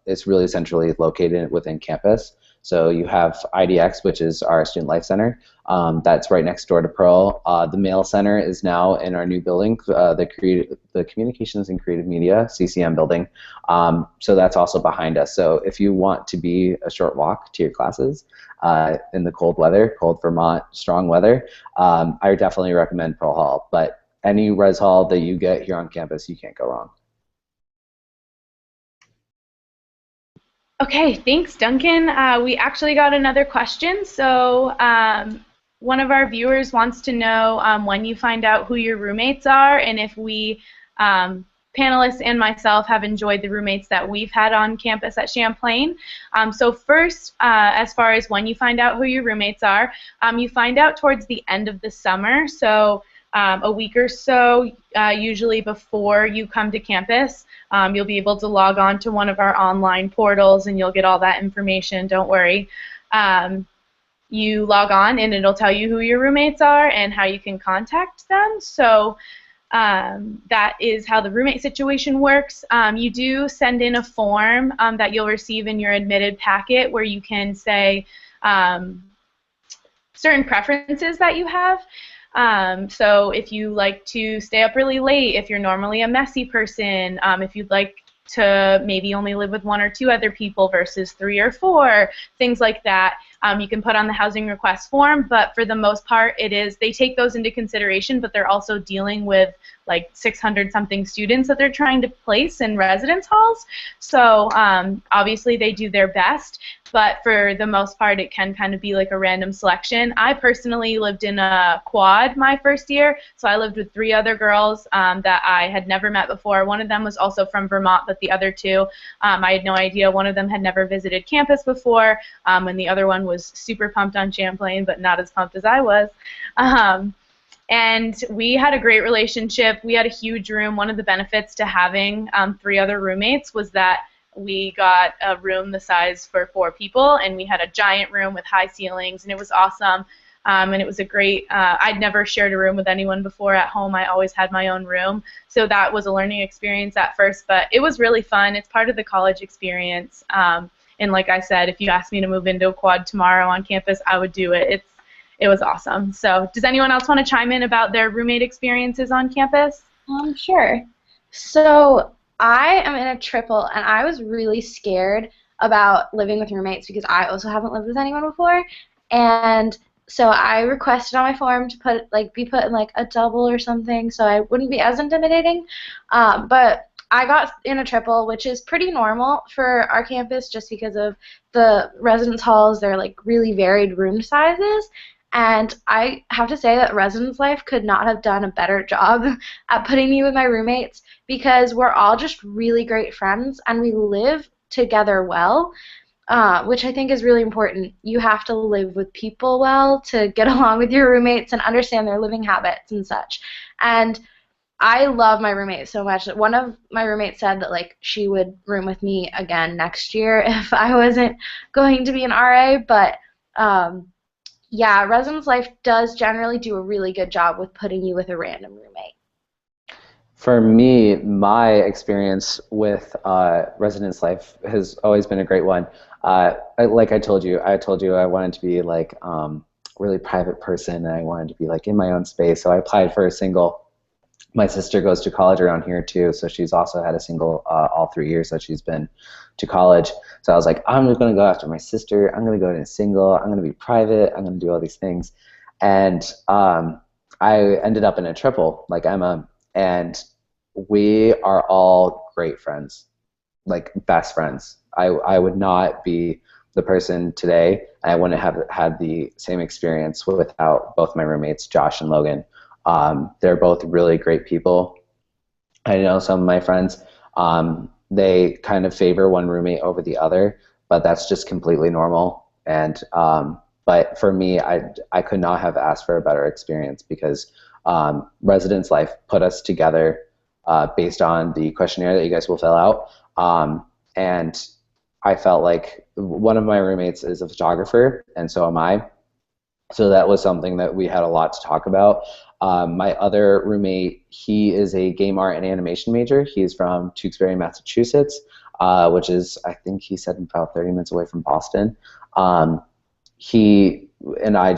it's really centrally located within campus. So you have IDX, which is our Student Life Center. That's right next door to Pearl. The Mail Center is now in our new building, the Communications and Creative Media, CCM building. So that's also behind us. So if you want to be a short walk to your classes in the cold weather, cold Vermont, strong weather, I definitely recommend Pearl Hall. But any res hall that you get here on campus, you can't go wrong. Okay, thanks, Duncan. We actually got another question. So one of our viewers wants to know when you find out who your roommates are and if we panelists and myself have enjoyed the roommates that we've had on campus at Champlain. So first, as far as when you find out who your roommates are, you find out towards the end of the summer, so a week or so, usually before you come to campus. You'll be able to log on to one of our online portals and you'll get all that information, don't worry. You log on and it'll tell you who your roommates are and how you can contact them. So that is how the roommate situation works. You do send in a form that you'll receive in your admitted packet where you can say certain preferences that you have. So if you like to stay up really late, if you're normally a messy person, if you'd like to maybe only live with 1 or 2 other people versus 3 or 4, things like that. You can put on the housing request form, but for the most part, they take those into consideration, but they're also dealing with like 600-something students that they're trying to place in residence halls. So obviously they do their best, but for the most part, it can kind of be like a random selection. I personally lived in a quad my first year, so I lived with 3 other girls that I had never met before. One of them was also from Vermont, but the other 2, I had no idea. One of them had never visited campus before, and the other one was super pumped on Champlain, but not as pumped as I was. And we had a great relationship. We had a huge room. One of the benefits to having 3 other roommates was that we got a room the size for 4 people, and we had a giant room with high ceilings, and it was awesome. And it was a great, I'd never shared a room with anyone before at home. I always had my own room. So that was a learning experience at first, but it was really fun. It's part of the college experience. And like I said, if you asked me to move into a quad tomorrow on campus, I would do it. It was awesome. So does anyone else want to chime in about their roommate experiences on campus? Sure. So I am in a triple, and I was really scared about living with roommates because I also haven't lived with anyone before. And so I requested on my form to be put in like a double or something, so I wouldn't be as intimidating. But I got in a triple, which is pretty normal for our campus just because of the residence halls. They're like really varied room sizes. And I have to say that residence life could not have done a better job at putting me with my roommates because we're all just really great friends and we live together well, which I think is really important. You have to live with people well to get along with your roommates and understand their living habits and such. And I love my roommate so much that one of my roommates said that like she would room with me again next year if I wasn't going to be an RA, but yeah, residence life does generally do a really good job with putting you with a random roommate. For me, my experience with residence life has always been a great one. Like I told you I wanted to be like really private person, and I wanted to be like in my own space. So I applied for a single. My sister goes to college around here too, so she's also had a single all 3 years that she's been to college. So I was like, I'm just going to go after my sister. I'm going to go to a single. I'm going to be private. I'm going to do all these things. And I ended up in a triple, like Emma, and we are all great friends, like best friends. I would not be the person today, and I wouldn't have had the same experience without both my roommates, Josh and Logan. They're both really great people. I know some of my friends, they kind of favor one roommate over the other, but that's just completely normal. And but for me, I could not have asked for a better experience because residence life put us together based on the questionnaire that you guys will fill out. And I felt like one of my roommates is a photographer, and so am I. So that was something that we had a lot to talk about. My other roommate, he is a game art and animation major. He's from Tewksbury, Massachusetts, which is, I think he said, about 30 minutes away from Boston. He and I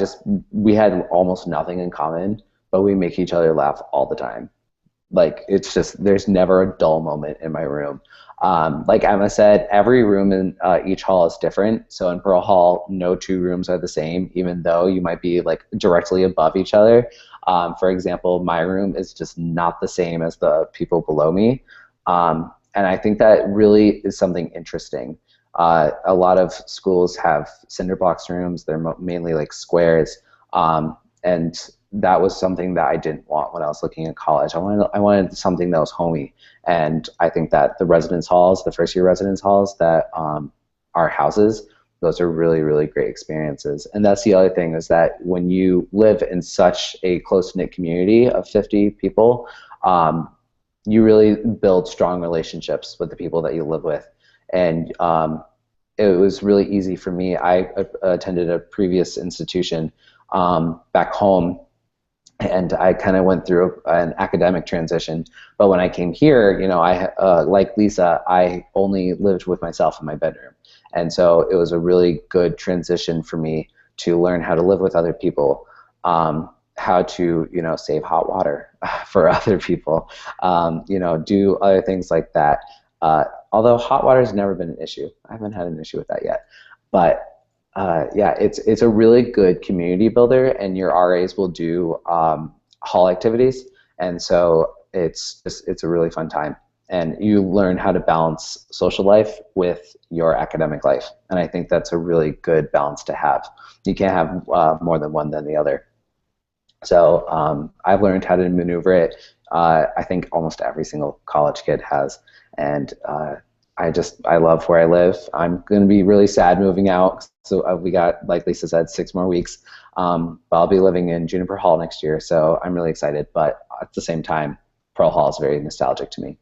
we had almost nothing in common, but we make each other laugh all the time. Like, it's just, there's never a dull moment in my room. Like Emma said, every room in each hall is different. So in Pearl Hall, no 2 rooms are the same, even though you might be like directly above each other. For example, my room is just not the same as the people below me. And I think that really is something interesting. A lot of schools have cinder blocks rooms. They're mainly like squares. And that was something that I didn't want when I was looking at college. I wanted something that was homey, and I think that the residence halls, the first year residence halls that are houses, those are really, really great experiences. And that's the other thing, is that when you live in such a close-knit community of 50 people, you really build strong relationships with the people that you live with. And it was really easy for me. I attended a previous institution back home, and I kind of went through an academic transition. But when I came here, you know, like Lisa, I only lived with myself in my bedroom. And so it was a really good transition for me to learn how to live with other people, how to, you know, save hot water for other people, you know, do other things like that. Although hot water has never been an issue. I haven't had an issue with that yet. But yeah, it's a really good community builder, and your RAs will do hall activities, and so it's a really fun time. And you learn how to balance social life with your academic life, and I think that's a really good balance to have. You can't have more than one than the other. So I've learned how to maneuver it. I think almost every single college kid has, and I love where I live. I'm going to be really sad moving out. So we got, like Lisa said, 6 more weeks. But I'll be living in Juniper Hall next year, so I'm really excited. But at the same time, Pearl Hall is very nostalgic to me.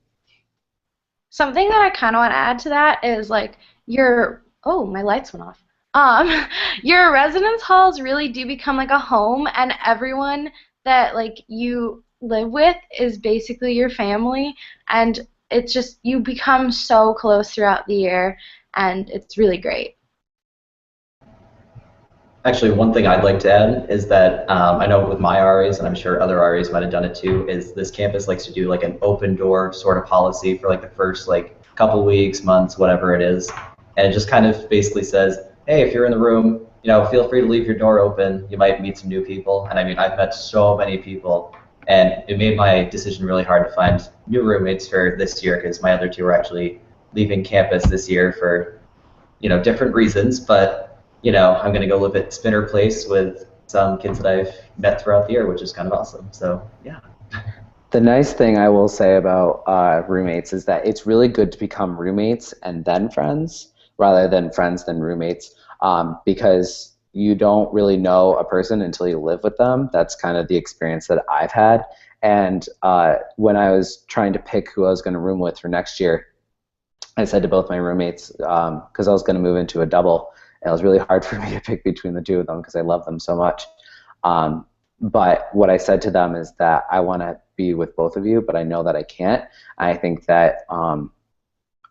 Something that I kind of want to add to that is like oh, my lights went off. Your residence halls really do become like a home, and everyone that like you live with is basically your family, and it's just, you become so close throughout the year, and it's really great. Actually, one thing I'd like to add is that I know with my RAs, and I'm sure other RAs might have done it too, is this campus likes to do like an open door sort of policy for like the first like couple weeks, months, whatever it is. And it just kind of basically says, hey, if you're in the room, you know, feel free to leave your door open. You might meet some new people. And I mean, I've met so many people, and it made my decision really hard to find new roommates for this year, because my other two were actually leaving campus this year for, you know, different reasons. But you know, I'm going to go live at Spinner Place with some kids that I've met throughout the year, which is kind of awesome. So, yeah. The nice thing I will say about roommates is that it's really good to become roommates and then friends, rather than friends then roommates, because you don't really know a person until you live with them. That's kind of the experience that I've had. And when I was trying to pick who I was going to room with for next year, I said to both my roommates, because I was going to move into a double, and it was really hard for me to pick between the two of them because I love them so much. But what I said to them is that I want to be with both of you, but I know that I can't. I think that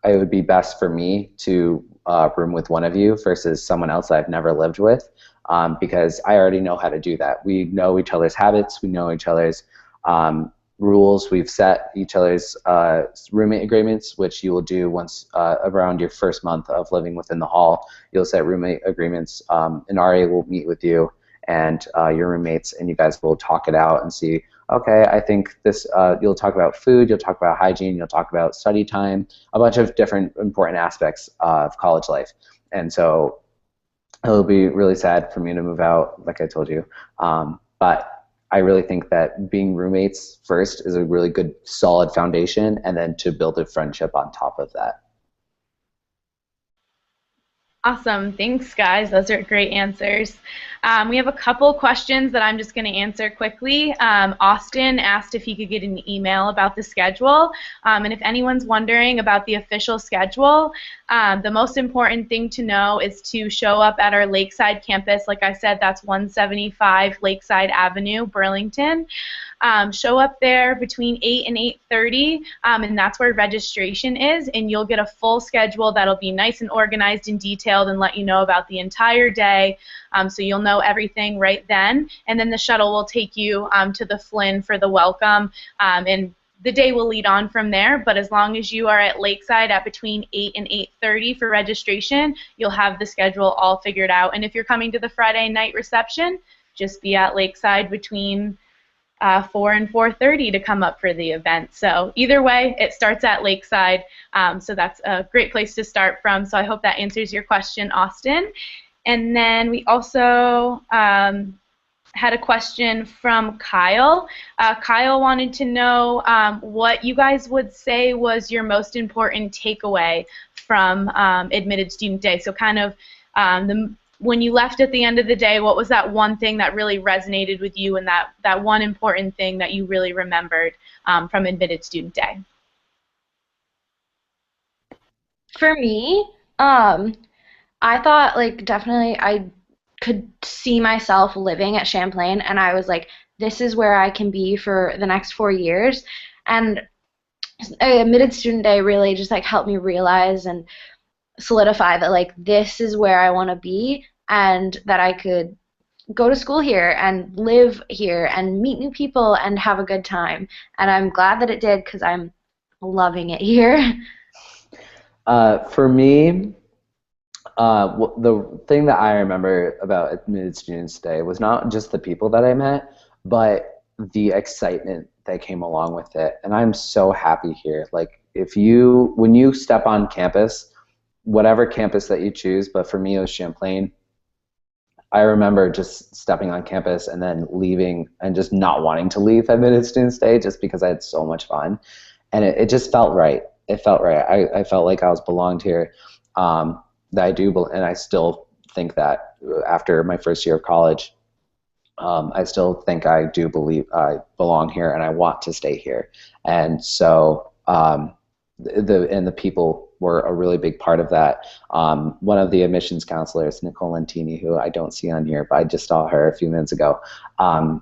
it would be best for me to room with one of you versus someone else that I've never lived with, because I already know how to do that. We know each other's habits. We know each other's rules. We've set each other's roommate agreements, which you will do once around your first month of living within the hall. You'll set roommate agreements. An RA will meet with you and your roommates, and you guys will talk it out and see, okay, I think this, you'll talk about food, you'll talk about hygiene, you'll talk about study time, a bunch of different important aspects of college life. And so it'll be really sad for me to move out, like I told you. But I really think that being roommates first is a really good, solid foundation, and then to build a friendship on top of that. Awesome. Thanks, guys. Those are great answers. We have a couple questions that I'm just going to answer quickly. Austin asked if he could get an email about the schedule. And if anyone's wondering about the official schedule, the most important thing to know is to show up at our Lakeside campus. Like I said, that's 175 Lakeside Avenue, Burlington. Show up there between 8 and 8:30, and that's where registration is, and you'll get a full schedule that'll be nice and organized and detailed and let you know about the entire day, so you'll know everything right then. And then the shuttle will take you to the Flynn for the welcome, and the day will lead on from there. But as long as you are at Lakeside at between 8 and 8:30 for registration, you'll have the schedule all figured out. And if you're coming to the Friday night reception, just be at Lakeside between 4 and 4:30 to come up for the event. So either way, it starts at Lakeside, so that's a great place to start from. So I hope that answers your question, Austin. And then we also had a question from Kyle. Kyle wanted to know what you guys would say was your most important takeaway from Admitted Student Day. So kind of when you left at the end of the day, what was that one thing that really resonated with you and that one important thing that you really remembered from Admitted Student Day? For me, I thought like definitely I could see myself living at Champlain, and I was like, this is where I can be for the next 4 years. And Admitted Student Day really just like helped me realize and solidify that like this is where I want to be, and that I could go to school here and live here and meet new people and have a good time. And I'm glad that it did, because I'm loving it here. For me, the thing that I remember about Admitted Students Day was not just the people that I met, but the excitement that came along with it. And I'm so happy here. Like, when you step on campus, whatever campus that you choose, but for me it was Champlain, I remember just stepping on campus and then leaving and just not wanting to leave Admitted Students Day just because I had so much fun. And it just felt right. It felt right. I felt like I was belonged here. That I do, and I still think that after my first year of college, I still think I do believe I belong here and I want to stay here. And so the people were a really big part of that. One of the admissions counselors, Nicole Lentini, who I don't see on here, but I just saw her a few minutes ago. I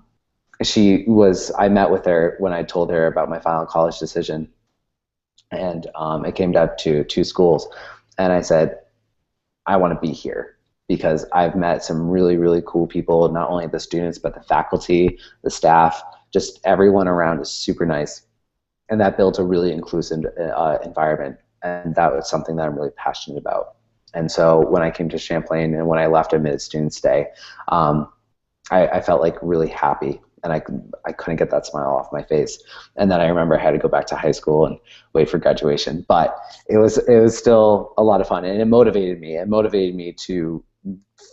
met with her when I told her about my final college decision, and it came down to 2 schools, and I said, I want to be here because I've met some really, really cool people, not only the students, but the faculty, the staff, just everyone around is super nice. And that builds a really inclusive environment. And that was something that I'm really passionate about. And so when I came to Champlain and when I left Admitted Students Day, I felt like really happy, and I couldn't get that smile off my face. And then I remember I had to go back to high school and wait for graduation. But it was still a lot of fun, and it motivated me. It motivated me to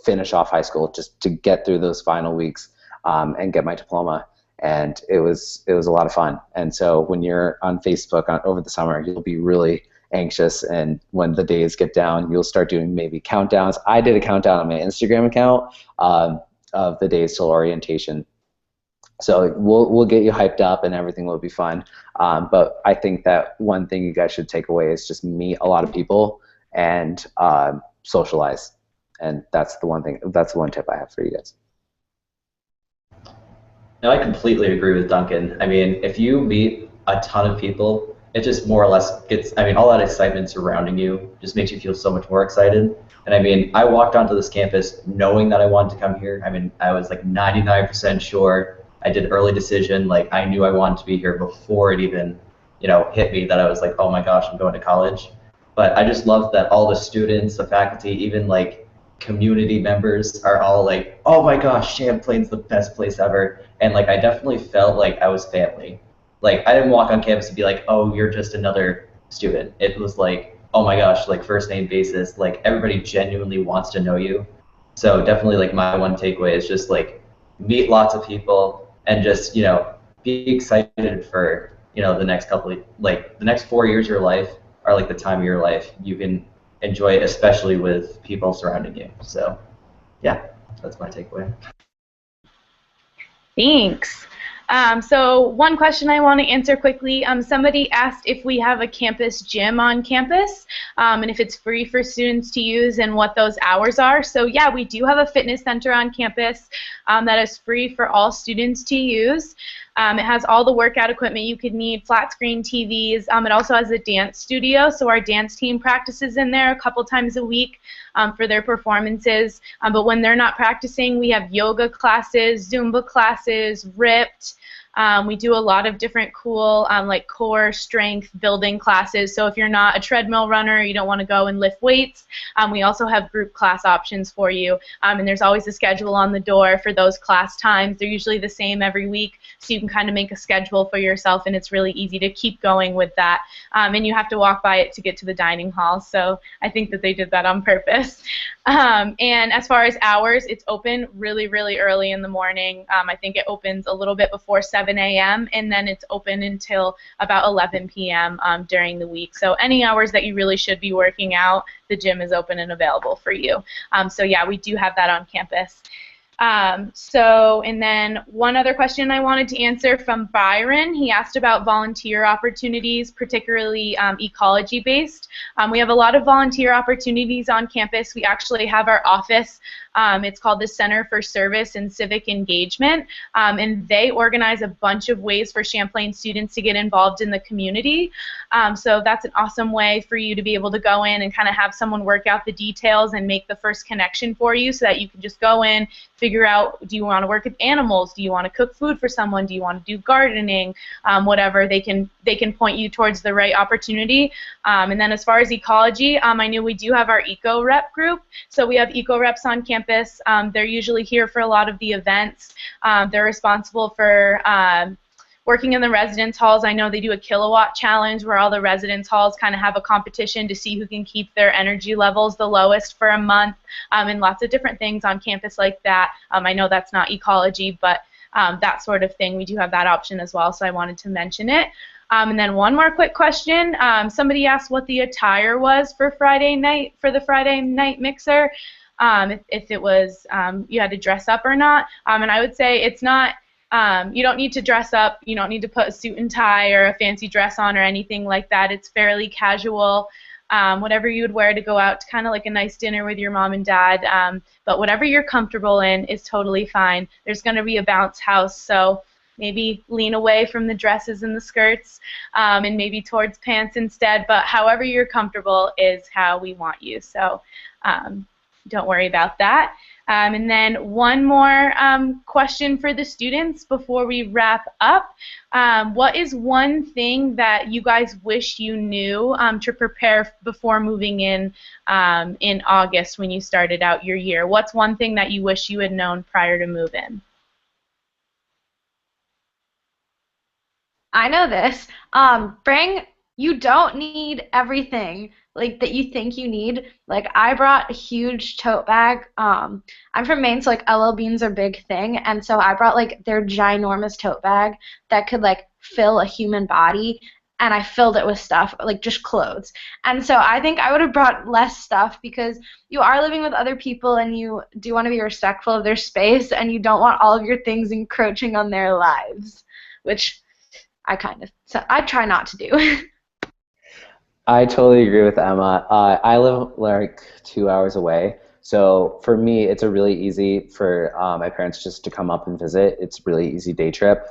finish off high school, just to get through those final weeks and get my diploma. And it was a lot of fun. And so when you're on Facebook over the summer, you'll be really anxious, and when the days get down, you'll start doing maybe countdowns. I did a countdown on my Instagram account of the days till orientation. So we'll get you hyped up and everything will be fun. But I think that one thing you guys should take away is just meet a lot of people and socialize. And that's the one thing. That's the one tip I have for you guys. No, I completely agree with Duncan. I mean, if you meet a ton of people, it just more or less gets, I mean, all that excitement surrounding you just makes you feel so much more excited. And I mean, I walked onto this campus knowing that I wanted to come here. I mean, I was like 99% sure. I did early decision. Like, I knew I wanted to be here before it even, hit me that I was like, oh my gosh, I'm going to college. But I just love that all the students, the faculty, even like community members are all like, oh my gosh, Champlain's the best place ever. And like, I definitely felt like I was family. Like, I didn't walk on campus and be like, oh, you're just another student. It was like, oh my gosh, like first name basis, like everybody genuinely wants to know you. So definitely like my one takeaway is just like meet lots of people and just, be excited for, the next the next 4 years of your life are like the time of your life you can enjoy it, especially with people surrounding you. So yeah, that's my takeaway. Thanks. So one question I want to answer quickly. Somebody asked if we have a campus gym on campus and if it's free for students to use and what those hours are. So yeah, we do have a fitness center on campus that is free for all students to use. It has all the workout equipment you could need, flat screen TVs. It also has a dance studio, so our dance team practices in there a couple times a week for their performances. But when they're not practicing, we have yoga classes, Zumba classes, Ripped. We do a lot of different cool like core strength building classes. So if you're not a treadmill runner, you don't want to go and lift weights, we also have group class options for you. And there's always a schedule on the door for those class times. They're usually the same every week, so you can kind of make a schedule for yourself, and it's really easy to keep going with that. And you have to walk by it to get to the dining hall, so I think that they did that on purpose. And as far as hours, it's open really, really early in the morning. I think it opens a little bit before 7 a.m., and then it's open until about 11 p.m. During the week. So any hours that you really should be working out, the gym is open and available for you. So yeah, we do have that on campus. And then one other question I wanted to answer from Byron. He asked about volunteer opportunities, particularly ecology-based. We have a lot of volunteer opportunities on campus. We actually have our office. It's called the Center for Service and Civic Engagement, and they organize a bunch of ways for Champlain students to get involved in the community. So that's an awesome way for you to be able to go in and kind of have someone work out the details and make the first connection for you, so that you can just go in, figure out, do you want to work with animals, do you want to cook food for someone, do you want to do gardening, whatever, they can point you towards the right opportunity. And then as far as ecology, I know we do have our eco rep group, so we have eco reps on campus. They're usually here for a lot of the events. They're responsible for working in the residence halls. I know they do a kilowatt challenge where all the residence halls kind of have a competition to see who can keep their energy levels the lowest for a month, and lots of different things on campus like that. I know that's not ecology, but that sort of thing, we do have that option as well, so I wanted to mention it. And then one more quick question. Somebody asked what the attire was for Friday night, for the Friday night mixer, if it was you had to dress up or not. And I would say it's not. You don't need to dress up. You don't need to put a suit and tie or a fancy dress on or anything like that. It's fairly casual. Whatever you would wear to go out to kind of like a nice dinner with your mom and dad. But whatever you're comfortable in is totally fine. There's going to be a bounce house, so maybe lean away from the dresses and the skirts, and maybe towards pants instead. But however you're comfortable is how we want you. So don't worry about that. And then one more question for the students before we wrap up. What is one thing that you guys wish you knew to prepare before moving in August when you started out your year? What's one thing that you wish you had known prior to move-in? I know this. You don't need everything like that you think you need. Like, I brought a huge tote bag. I'm from Maine, so like LL Beans are a big thing, and so I brought like their ginormous tote bag that could like fill a human body, and I filled it with stuff, like just clothes. And so I think I would have brought less stuff, because you are living with other people and you do want to be respectful of their space, and you don't want all of your things encroaching on their lives, which I try not to do. I totally agree with Emma. I live like 2 hours away, so for me, it's a really easy for my parents just to come up and visit. It's a really easy day trip.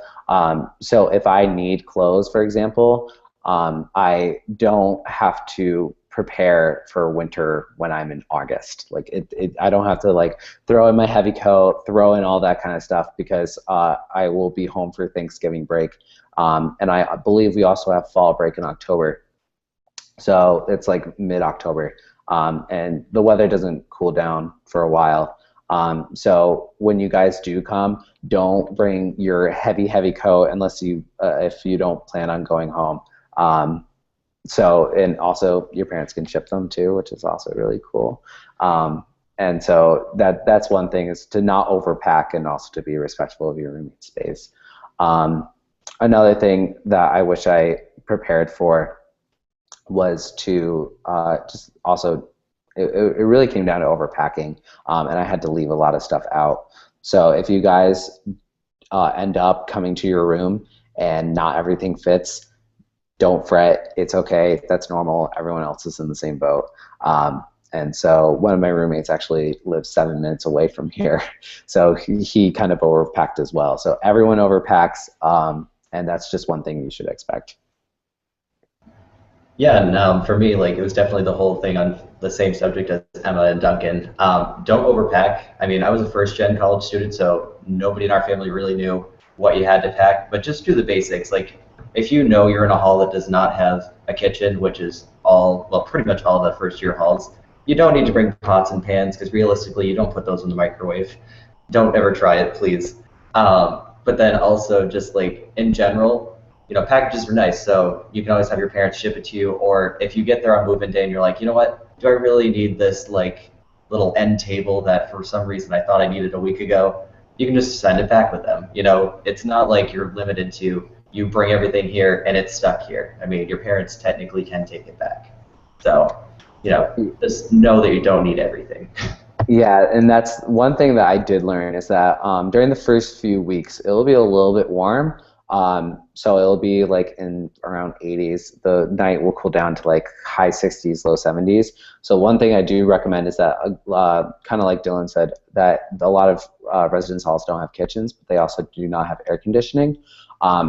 So if I need clothes, for example, I don't have to prepare for winter when I'm in August. Like I don't have to like throw in my heavy coat, throw in all that kind of stuff, because I will be home for Thanksgiving break, and I believe we also have fall break in October. So it's like mid-October, and the weather doesn't cool down for a while. So when you guys do come, don't bring your heavy coat unless if you don't plan on going home. And also your parents can ship them too, which is also really cool. And so that's one thing, is to not overpack and also to be respectful of your roommate space. Another thing that I wish I prepared for was to just also, it really came down to overpacking, and I had to leave a lot of stuff out. So if you guys end up coming to your room and not everything fits, don't fret. It's okay. That's normal. Everyone else is in the same boat. And so one of my roommates actually lives 7 minutes away from here, so he kind of overpacked as well. So everyone overpacks, and that's just one thing you should expect. Yeah, and for me, like, it was definitely the whole thing on the same subject as Emma and Duncan. Don't overpack. I mean, I was a first-gen college student, so nobody in our family really knew what you had to pack, but just do the basics. Like, if you know you're in a hall that does not have a kitchen, which is pretty much all the first year halls, you don't need to bring pots and pans, because realistically, you don't put those in the microwave. Don't ever try it, please. But then also, just like in general, packages are nice, so you can always have your parents ship it to you, or if you get there on move-in day and you're like, you know what, do I really need this like little end table that for some reason I thought I needed a week ago? You can just send it back with them. It's not like you're limited to, you bring everything here and it's stuck here. I mean, your parents technically can take it back. So, just know that you don't need everything. Yeah, and that's one thing that I did learn is that during the first few weeks, it'll be a little bit warm. So it'll be like in around 80s. The night will cool down to like high 60s, low 70s. So one thing I do recommend is that, kind of like Dillon said, that a lot of residence halls don't have kitchens, but they also do not have air conditioning.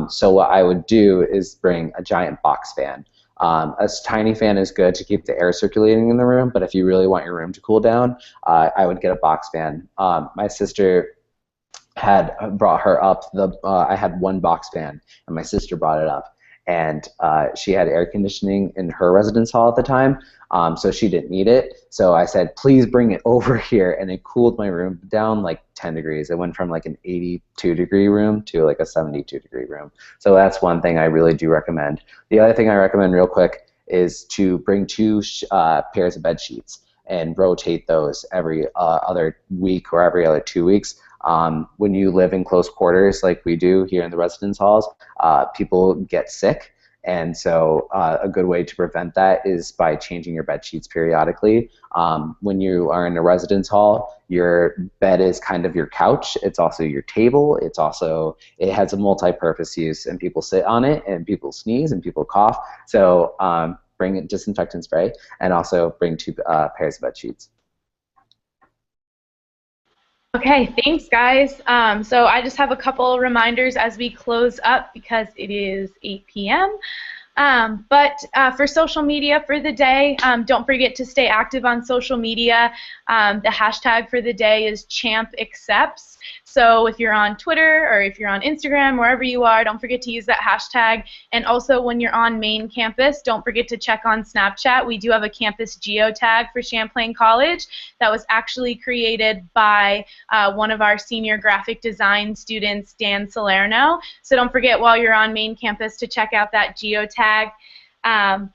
So what I would do is bring a giant box fan. A tiny fan is good to keep the air circulating in the room, but if you really want your room to cool down, I would get a box fan. My sister had brought her up I had one box fan, and my sister brought it up, and she had air conditioning in her residence hall at the time, so she didn't need it. So I said, please bring it over here, and it cooled my room down like 10 degrees. It went from like an 82-degree room to like a 72-degree room. So that's one thing I really do recommend. The other thing I recommend real quick is to bring 2 pairs of bed sheets and rotate those every other week or every other 2 weeks. When you live in close quarters like we do here in the residence halls, people get sick. And so a good way to prevent that is by changing your bed sheets periodically. When you are in a residence hall, your bed is kind of your couch. It's also your table. It has a multi-purpose use, and people sit on it, and people sneeze, and people cough. So bring disinfectant spray, and also bring 2 pairs of bed sheets. Okay, thanks guys. So I just have a couple reminders as we close up because it is 8 p.m. But for social media for the day, don't forget to stay active on social media. The hashtag for the day is ChampAccepts. So if you're on Twitter or if you're on Instagram, wherever you are, don't forget to use that hashtag. And also when you're on main campus, don't forget to check on Snapchat. We do have a campus geotag for Champlain College that was actually created by one of our senior graphic design students, Dan Salerno. So don't forget while you're on main campus to check out that geotag.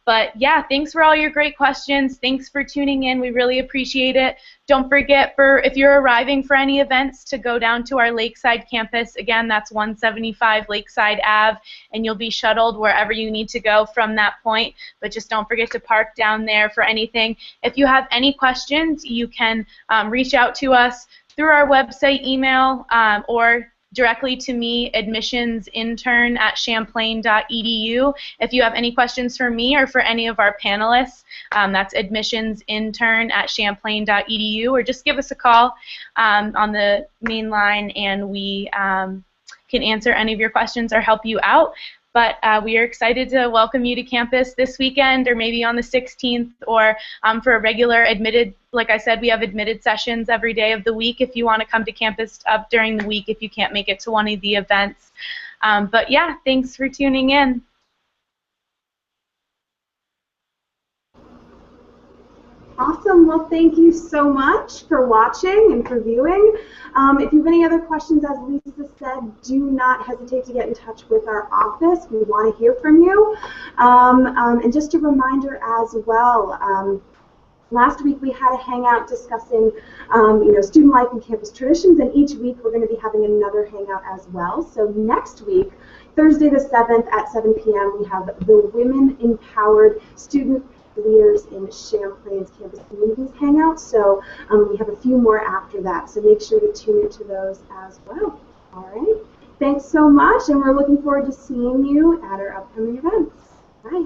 But yeah, thanks for all your great questions. Thanks for tuning in. We really appreciate it. Don't forget, if you're arriving for any events, to go down to our Lakeside campus. Again, that's 175 Lakeside Ave, and you'll be shuttled wherever you need to go from that point. But just don't forget to park down there for anything. If you have any questions, you can reach out to us through our website, email, or directly to me, admissionsintern@champlain.edu. If you have any questions for me or for any of our panelists, that's admissionsintern@champlain.edu, or just give us a call on the main line, and we can answer any of your questions or help you out. But we are excited to welcome you to campus this weekend, or maybe on the 16th, or for a regular admitted. Like I said, we have admitted sessions every day of the week if you want to come to campus up during the week if you can't make it to one of the events. But yeah, thanks for tuning in. Awesome. Well, thank you so much for watching and for viewing. If you have any other questions, as Lisa said, do not hesitate to get in touch with our office. We want to hear from you. And just a reminder as well, last week we had a hangout discussing student life and campus traditions, and each week we're going to be having another hangout as well. So next week, Thursday the 7th at 7 p.m., we have the Women Empowered Student Leaders in Champlain's Campus Communities Hangout. So we have a few more after that, so make sure to tune into those as well. All right. Thanks so much, and we're looking forward to seeing you at our upcoming events. Bye.